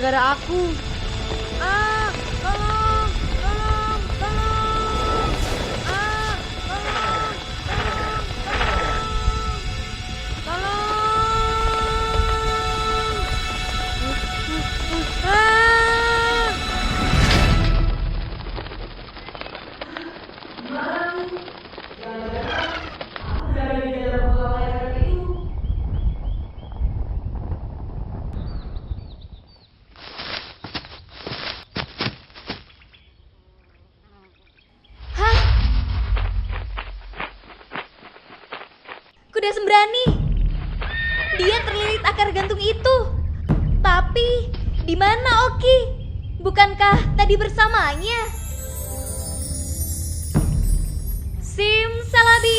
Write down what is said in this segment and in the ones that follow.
gara-gara aku. Ah, tolong, tolong, tolong. Ah, tolong, tolong, tolong. Ah. Hah? Kuda sembrani. Dia terlilit akar gantung itu. Tapi di mana Oki? Bukankah tadi bersamanya? Simsalabim.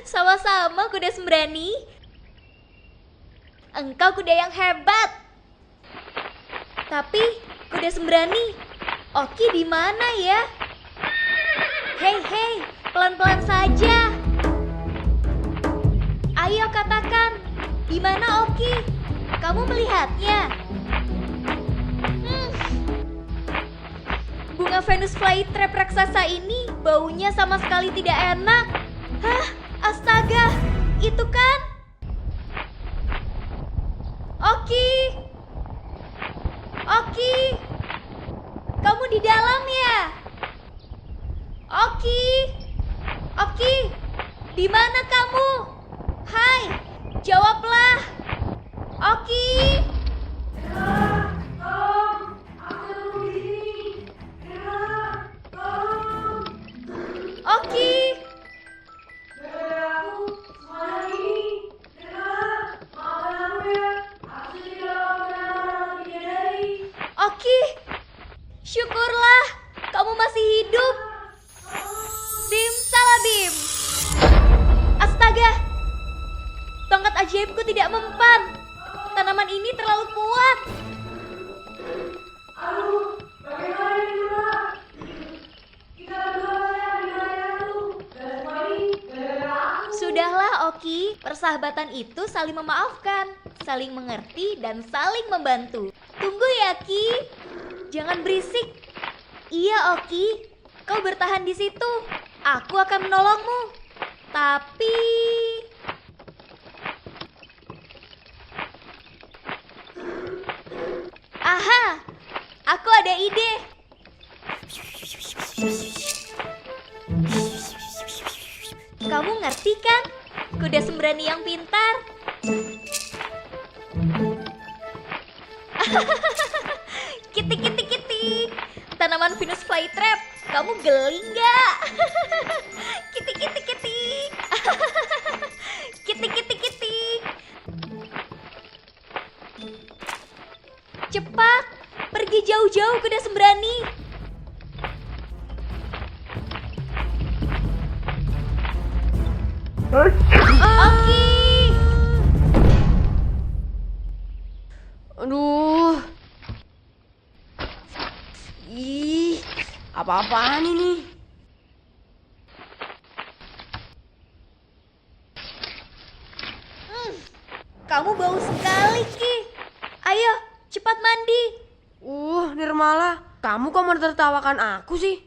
Sama-sama kuda sembrani. Engkau kuda yang hebat. Tapi kuda sembrani, Oki di mana ya? Hei, hei, pelan-pelan saja. Ayo katakan, di mana Oki? Kamu melihatnya? Bunga Venus flytrap raksasa ini baunya sama sekali tidak enak. Hah, astaga, itu kan? Oki! Oki! Kamu di dalam ya? Oki! Oki! Di mana kamu? Hai, jawablah! Oki! Oki! Oki! Syukurlah, kamu masih hidup. Simsalabim. Astaga, tongkat ajaibku tidak mempan. Tanaman ini terlalu kuat. Sudahlah Oki, persahabatan itu saling memaafkan, saling mengerti, dan saling membantu. Tunggu ya Ki, jangan berisik. Iya Oki, kau bertahan di situ. Aku akan menolongmu. Tapi... Aha, aku ada ide. Kamu ngerti kan? Kuda sembrani yang pintar. Kiti kiti kiti. Tanaman Venus flytrap, kamu geli nggak? Kiti kiti kiti. Kiti kiti kiti. Cepat, pergi jauh-jauh kuda sembrani. Oki. Aduh. Ih, apa-apaan ini? Kamu bau sekali, Ki. Ayo, cepat mandi. Nirmala, kamu kok menertawakan aku sih?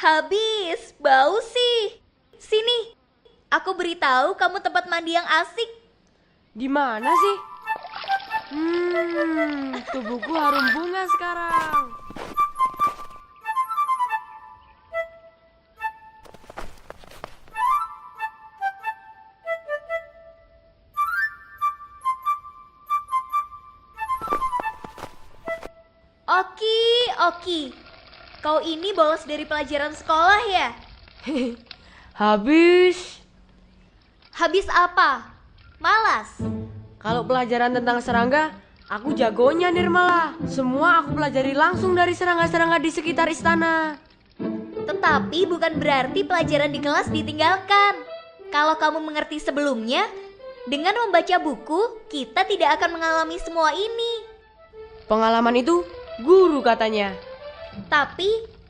Habis, bau sih. Sini, aku beritahu kamu tempat mandi yang asik. Di mana sih? Tubuhku harum bunga sekarang. Oki, kau ini bolos dari pelajaran sekolah ya? Habis. Habis apa? Malas? Kalau pelajaran tentang serangga, aku jagonya Nirmala. Semua aku pelajari langsung dari serangga-serangga di sekitar istana. Tetapi bukan berarti pelajaran di kelas ditinggalkan. Kalau kamu mengerti sebelumnya, dengan membaca buku, kita tidak akan mengalami semua ini. Pengalaman itu guru katanya. Tapi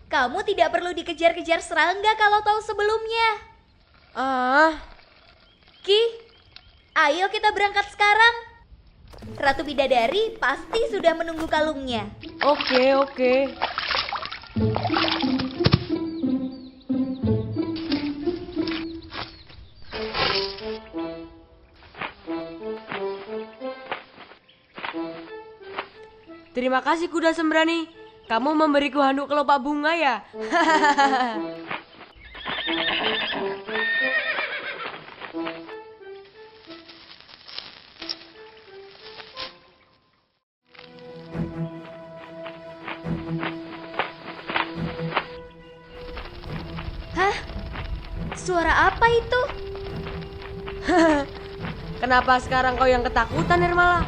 Kamu tidak perlu dikejar-kejar serangga kalau tahu sebelumnya. Ah, Ki, ayo kita berangkat sekarang. Ratu Bidadari pasti sudah menunggu kalungnya. oke. Terima kasih kuda sembrani. Kamu memberiku handuk kelopak bunga ya? Hah? Suara apa itu? Kenapa sekarang kau yang ketakutan, Nirmala?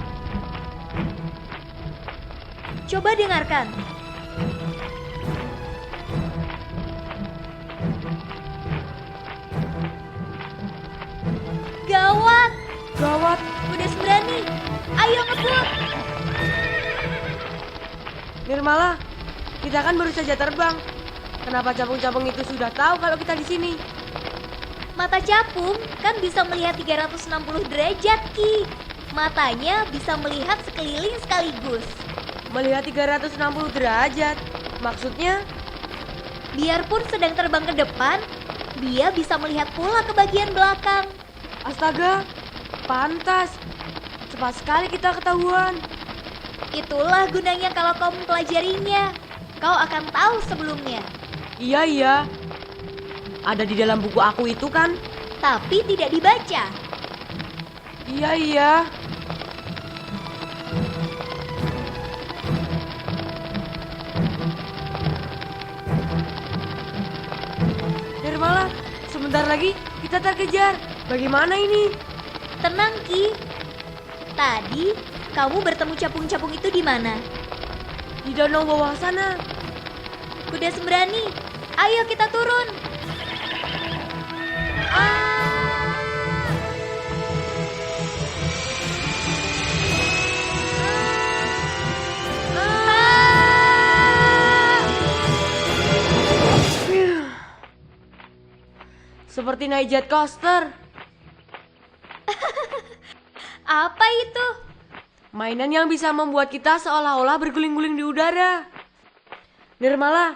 Coba dengarkan. Gawat, Gawat, kuda sembrani. Ayo ngebut. Nirmala, kita kan baru saja terbang. Kenapa capung-capung itu sudah tahu kalau kita di sini? Mata capung kan bisa melihat 360 derajat, Ki. Matanya bisa melihat sekeliling sekaligus. Melihat 360 derajat. Maksudnya, Biarpun sedang terbang ke depan, dia bisa melihat pula ke bagian belakang. astaga, pantas. Cepat sekali kita ketahuan. Itulah gunanya kalau kau mempelajarinya. Kau akan tahu sebelumnya, Iya. Ada di dalam buku aku itu kan? tapi tidak dibaca. Iya. Nirmala, sebentar lagi kita terkejar. Bagaimana ini? Tenang, Ki. Tadi kamu bertemu capung-capung itu di mana? Di danau bawah sana. Kuda sembrani, ayo kita turun. Seperti naik jet coaster. Apa itu? Mainan yang bisa membuat kita seolah-olah berguling-guling di udara. Nirmala,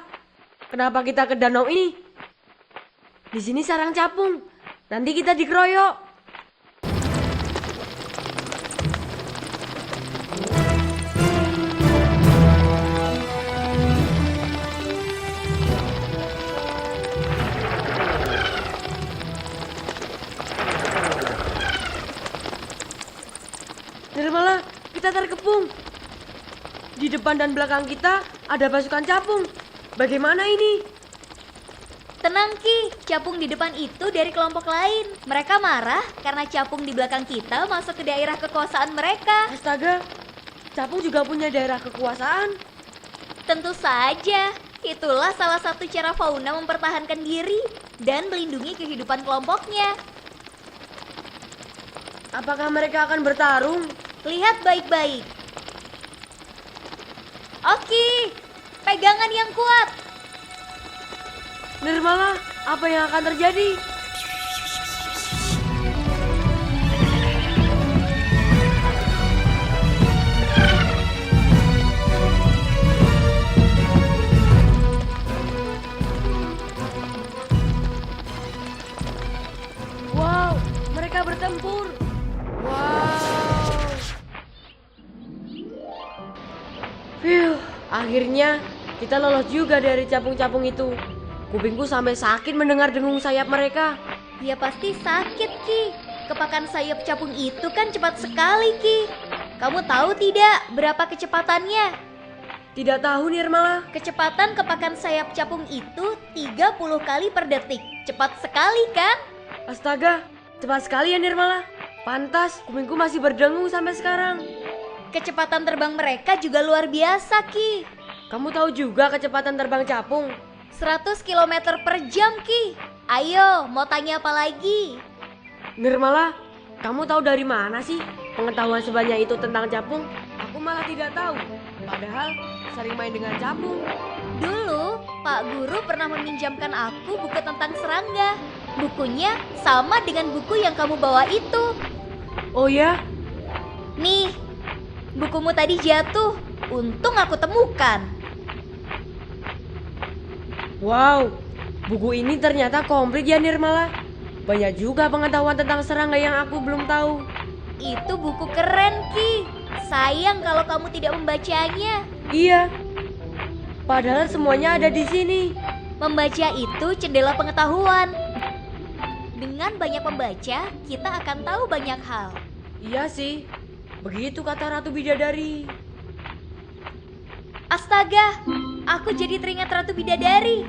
kenapa kita ke danau ini? Di sini sarang capung. Nanti kita dikeroyok. Nirmala, kita terkepung. Di depan dan belakang kita ada pasukan capung. Bagaimana ini? Tenang, Ki. Capung di depan itu dari kelompok lain. Mereka marah karena capung di belakang kita masuk ke daerah kekuasaan mereka. Astaga, capung juga punya daerah kekuasaan. Tentu saja. Itulah salah satu cara fauna mempertahankan diri dan melindungi kehidupan kelompoknya. Apakah mereka akan bertarung? Lihat baik-baik. Oke, pegangan yang kuat. Nirmala, apa yang akan terjadi? Wow, mereka bertempur. Wow. Phew, akhirnya kita lolos juga dari capung-capung itu. Kupingku sampai sakit mendengar dengung sayap mereka. Ya pasti sakit, Ki. Kepakan sayap capung itu kan cepat sekali, Ki. Kamu tahu tidak berapa kecepatannya? Tidak tahu, Nirmala. Kecepatan kepakan sayap capung itu 30 kali per detik. Cepat sekali kan? Astaga, cepat sekali ya Nirmala. Pantas, kupingku masih berdengung sampai sekarang. Kecepatan terbang mereka juga luar biasa, Ki. Kamu tahu juga kecepatan terbang capung? 100 km per jam, Ki. Ayo, mau tanya apa lagi? Nirmala, kamu tahu dari mana sih pengetahuan sebanyak itu tentang capung? Aku malah tidak tahu. Padahal sering main dengan capung. Dulu, Pak Guru pernah meminjamkan aku buku tentang serangga. Bukunya sama dengan buku yang kamu bawa itu. Oh ya? Nih, bukumu tadi jatuh. Untung aku temukan. Wow, buku ini ternyata komplit ya Nirmala. Banyak juga pengetahuan tentang serangga yang aku belum tahu. Itu buku keren, Ki. Sayang kalau kamu tidak membacanya. Iya, padahal semuanya ada di sini. Membaca itu jendela pengetahuan. Dengan banyak membaca, kita akan tahu banyak hal. Iya sih, begitu kata Ratu Bidadari. Astaga, aku jadi teringat Ratu Bidadari.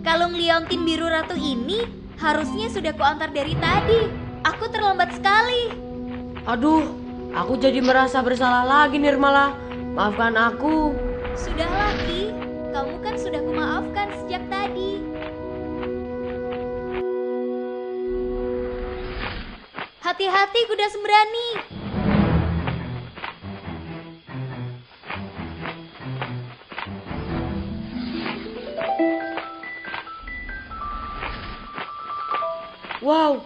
Kalung liontin biru ratu ini harusnya sudah kuantar dari tadi. Aku terlambat sekali. Aduh, aku jadi merasa bersalah lagi Nirmala. Maafkan aku. Sudahlah, Ki. Kamu kan sudah kumaafkan sejak tadi. Hati-hati kuda sembrani. Wow,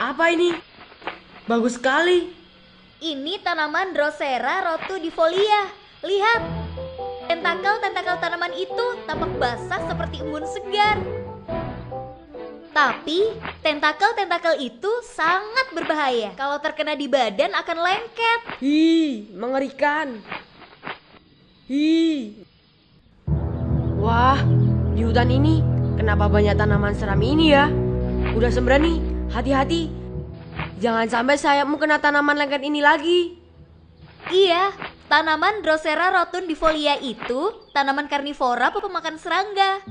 apa ini? Bagus sekali. Ini tanaman Drosera rotudifolia. Lihat, tentakel-tentakel tanaman itu tampak basah seperti embun segar. Tapi, tentakel-tentakel itu sangat berbahaya. Kalau terkena di badan akan lengket. Hi, mengerikan. Hi. Wah, di hutan ini kenapa banyak tanaman seram ini ya? Kuda sembrani, hati-hati. Jangan sampai sayapmu kena tanaman lengket ini lagi. Iya, tanaman Drosera rotundifolia itu tanaman karnivora pemakan serangga.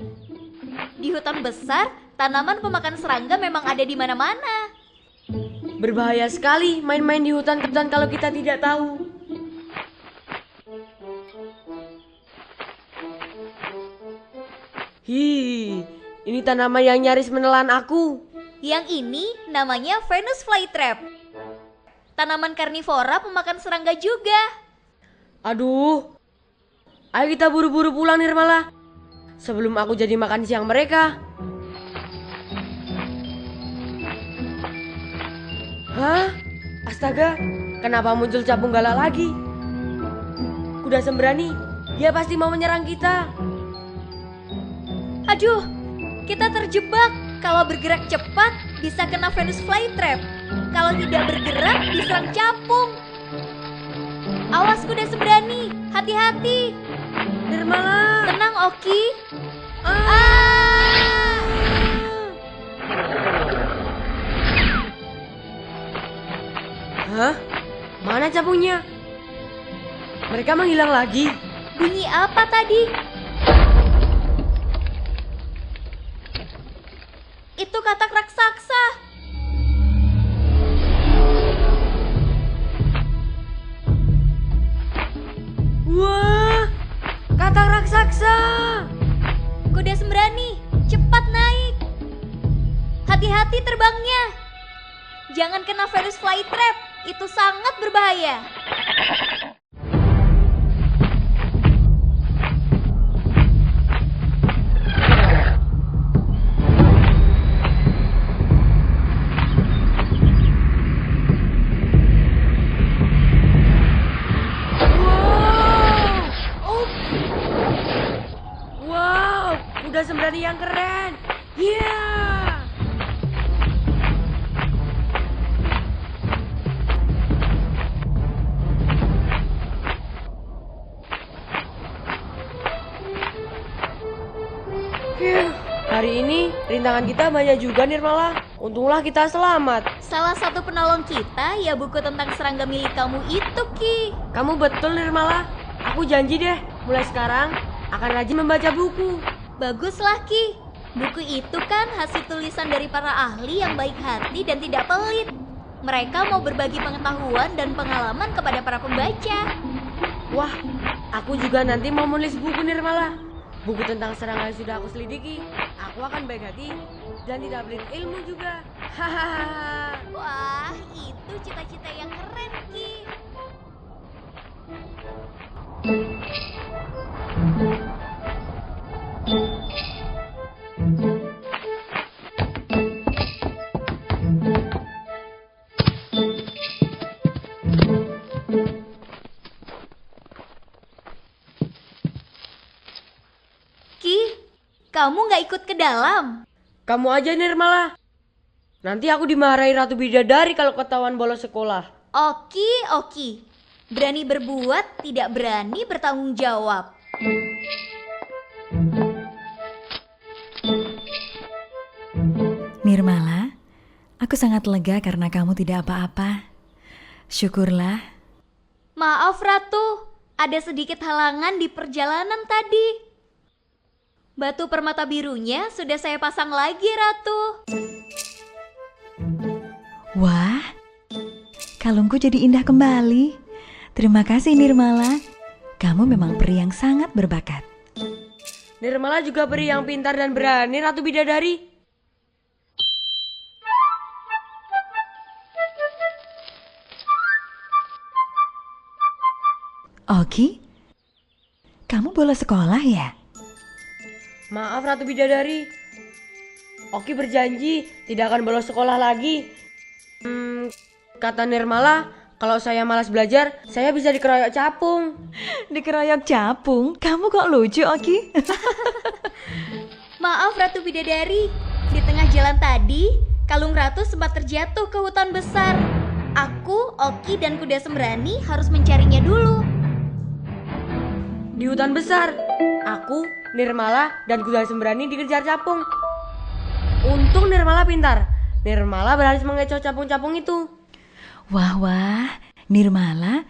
Di hutan besar, tanaman pemakan serangga memang ada di mana-mana. Berbahaya sekali main-main di hutan-hutan kalau kita tidak tahu. Hi, ini tanaman yang nyaris menelan aku. Yang ini namanya Venus flytrap. Tanaman karnivora pemakan serangga juga. Aduh, ayo kita buru-buru pulang Nirmala. Sebelum aku jadi makan siang mereka. Hah? Astaga, kenapa muncul capung galak lagi? Kuda sembrani, dia pasti mau menyerang kita. Aduh, kita terjebak. Kalau bergerak cepat bisa kena Venus flytrap. Kalau tidak bergerak diserang capung. Awas kuda sembrani, hati-hati. Nirmala. Tenang, Oki. Hah? Mana capungnya? Mereka menghilang lagi. Bunyi apa tadi? Itu katak raksasa. Wah, katak raksasa. Kuda sembrani, cepat naik. Hati-hati terbangnya. Jangan kena Venus flytrap, itu sangat berbahaya. Kuda sembrani yang keren. Yeah. Hari ini rintangan kita banyak juga Nirmala. Untunglah kita selamat. Salah satu penolong kita ya buku tentang serangga milik kamu itu, Ki. Kamu betul Nirmala. Aku janji deh, mulai sekarang akan rajin membaca buku. Baguslah, Ki. Buku itu kan hasil tulisan dari para ahli yang baik hati dan tidak pelit. Mereka mau berbagi pengetahuan dan pengalaman kepada para pembaca. Wah, aku juga nanti mau menulis buku Nirmala. Buku tentang serangga yang sudah aku selidiki. Aku akan baik hati dan tidak pelit ilmu juga. Hahaha. Wah, itu cita-cita yang keren, Ki. Kamu nggak ikut ke dalam? Kamu aja Nirmala. Nanti aku dimarahi Ratu Bidadari kalau ketahuan bolos sekolah. Oki. Berani berbuat, tidak berani bertanggung jawab. Nirmala, aku sangat lega karena kamu tidak apa-apa. Syukurlah. Maaf Ratu, ada sedikit halangan di perjalanan tadi. Batu permata birunya sudah saya pasang lagi, Ratu. Wah, kalungku jadi indah kembali. Terima kasih Nirmala. Kamu memang peri yang sangat berbakat. Nirmala juga peri yang pintar dan berani, Ratu Bidadari. Oki, kamu bolos sekolah ya? Maaf Ratu Bidadari. Oki berjanji tidak akan bolos sekolah lagi. Kata Nirmala, kalau saya malas belajar, saya bisa dikeroyok capung. Dikeroyok capung? Kamu kok lucu, Oki? Maaf Ratu Bidadari, di tengah jalan tadi, kalung Ratu sempat terjatuh ke hutan besar. Aku, Oki, dan kuda sembrani harus mencarinya dulu. Di hutan besar, aku, Nirmala, dan kuda sembrani dikejar capung. Untung Nirmala pintar. Nirmala berhasil mengecoh capung-capung itu. Wah, Nirmala,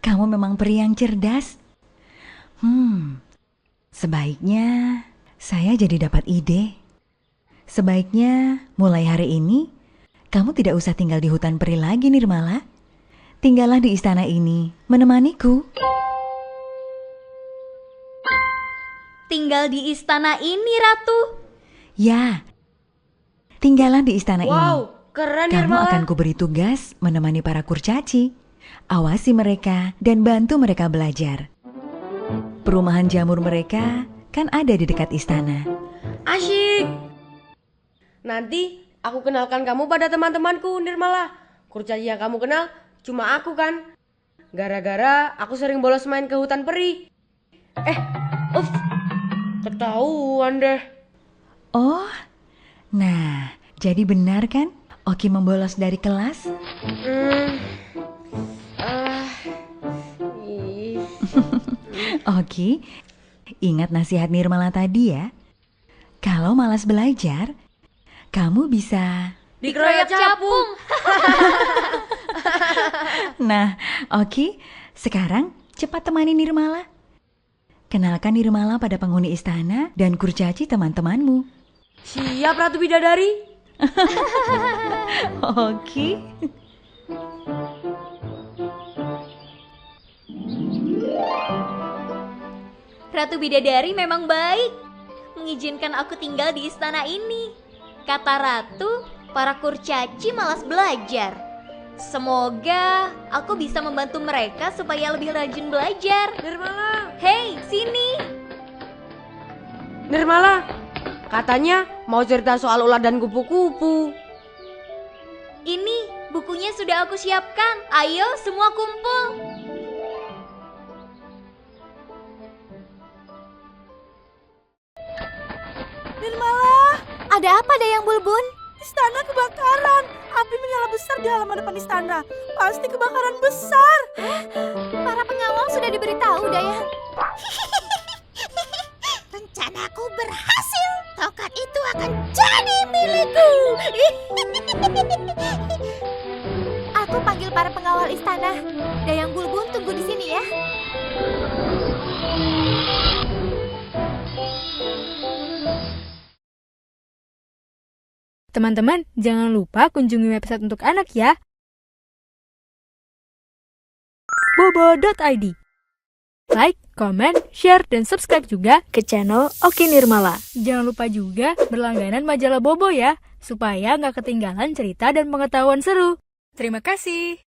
kamu memang peri yang cerdas. Sebaiknya saya jadi dapat ide. Sebaiknya mulai hari ini, kamu tidak usah tinggal di hutan peri lagi, Nirmala. Tinggallah di istana ini, menemaniku. Tinggal di istana ini, Ratu. Ya, tinggallah di istana ini. Wow, keren Kamu Nirmala. akan kuberi tugas menemani para kurcaci. Awasi mereka dan bantu mereka belajar. Perumahan jamur mereka kan ada di dekat istana. Asyik. Nanti aku kenalkan kamu pada teman-temanku, Nirmala. Kurcaci yang kamu kenal cuma aku kan. Gara-gara aku sering bolos main ke hutan peri. Ketahuan deh. Oh, nah jadi benar kan Oki membolos dari kelas? Ih. Oki, ingat nasihat Nirmala tadi ya. Kalau malas belajar, kamu bisa... Dikeroyok capung. Nah, Oki, sekarang cepat temani Nirmala. Kenalkan Nirmala pada penghuni istana dan kurcaci teman-temanmu. Siap Ratu Bidadari. Oki. Ratu Bidadari memang baik, mengizinkan aku tinggal di istana ini. Kata Ratu, para kurcaci malas belajar. Semoga aku bisa membantu mereka supaya lebih rajin belajar. Nirmala. Hei, sini. Nirmala. Katanya mau cerita soal ular dan kupu-kupu. Ini bukunya sudah aku siapkan. Ayo semua kumpul. Nirmala, ada apa Dayang Bulbul? Istana kebakaran. Api menyala besar di halaman depan istana. Pasti kebakaran besar. Para pengawal sudah diberitahu, Dayang. Rencanaku berhasil. Tongkat itu akan jadi milikku. Aku panggil para pengawal istana. Dayang Bulbul tunggu di sini ya. Teman-teman, jangan lupa kunjungi website untuk anak ya. bobo.id. Like, comment, share, dan subscribe juga ke channel Oki Nirmala. Jangan lupa juga berlangganan majalah Bobo ya, supaya nggak ketinggalan cerita dan pengetahuan seru. Terima kasih.